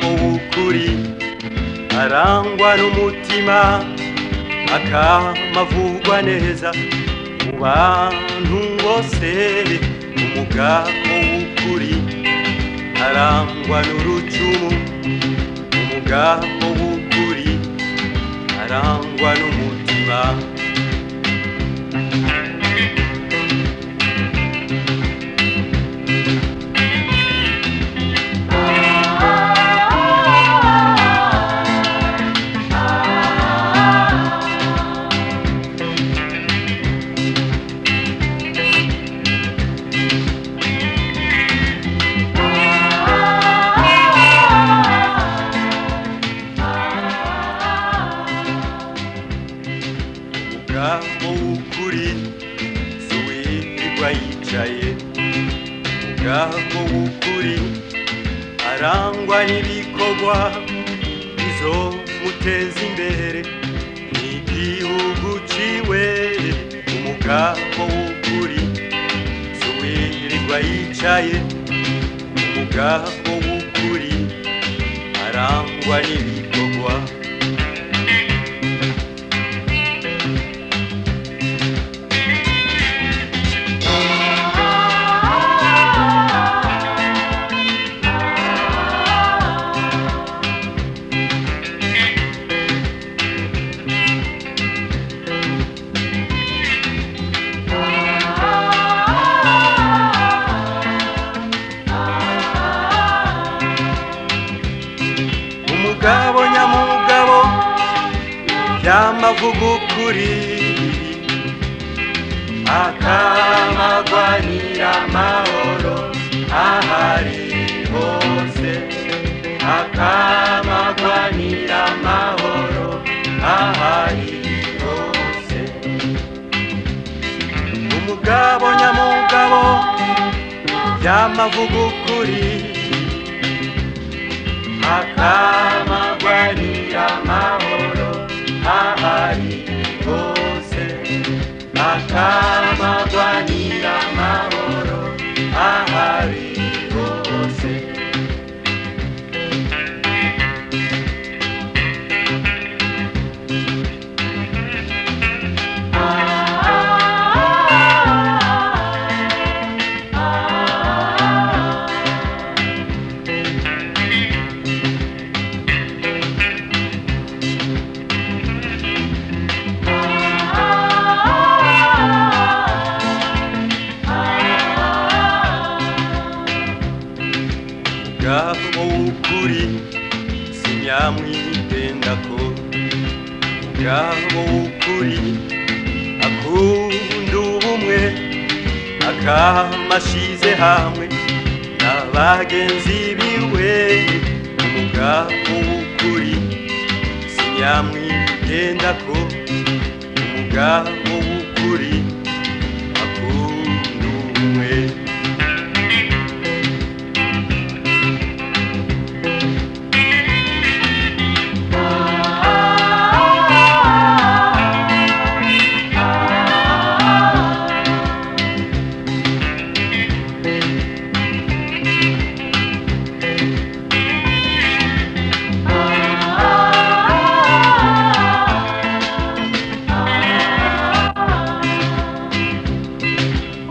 umugabo w'ukuri arangwa n'umutima akamavugwa neza mu bantu bose. Umugabo w'ukuri arangwa n'urucumu, umugabo w'ukuri arangwa n'umutima. Umugabo w'ukuri si uwirirwa yicaye, umugabo w'ukuri arangwa n'ibikorwa bizomuteza imbere n'igihugu ciwe. Umugabo w'ukuri si uwirirwa yicaye, umugabo w'ukuri arangwa n'ibikorwa. Umugabo nyamugabo yamavuga ukuri akamagwanira amahoro ahari hose, akamagwanira amahoro ahari hose. Umugabo nyamugabo yamavuga ukuri akamagwanira amahoro ahari hose, akamagwanira amahoro ahari hose. Umugabo w'ukuri si nyamwitendako, umugabo w'ukuri akunda ubumwe akamashize hamwe n'abagenzi biwe. Umugabo w'ukuri si nyamwitendako, umugabo w'ukuri akunda ubumwe.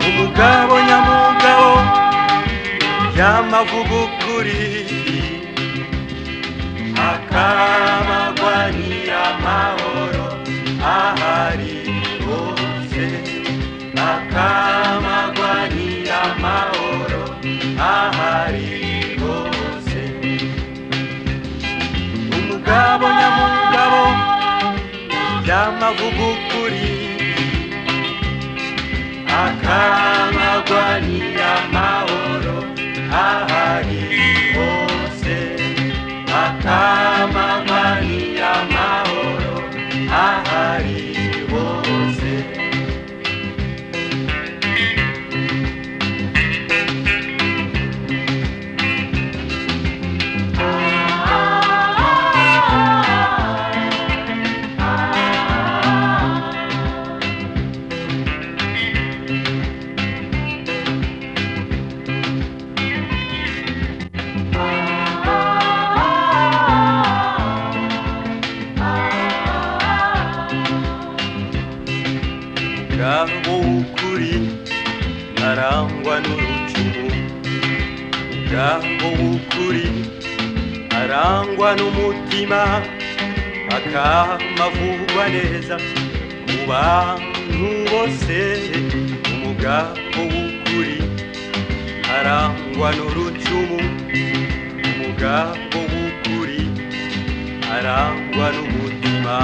Umugabo nyamugabo yamavuga ukuri akamagwanira amahoro ahari hose, akamagwanira amahoro ahari hose. Umugabo nyamugabo yamavuga ukuri akamagwanira amahoro ahari hose, akamagwanira amahoro ahari hose. w'ukuri arangwa n'urucumu, umugabo w'ukuri arangwa n'umutima, akamavugwa neza mu bantu bose. Umugabo w'ukuri arangwa n'urucumu, umugabo w'ukuri arangwa n'umutima.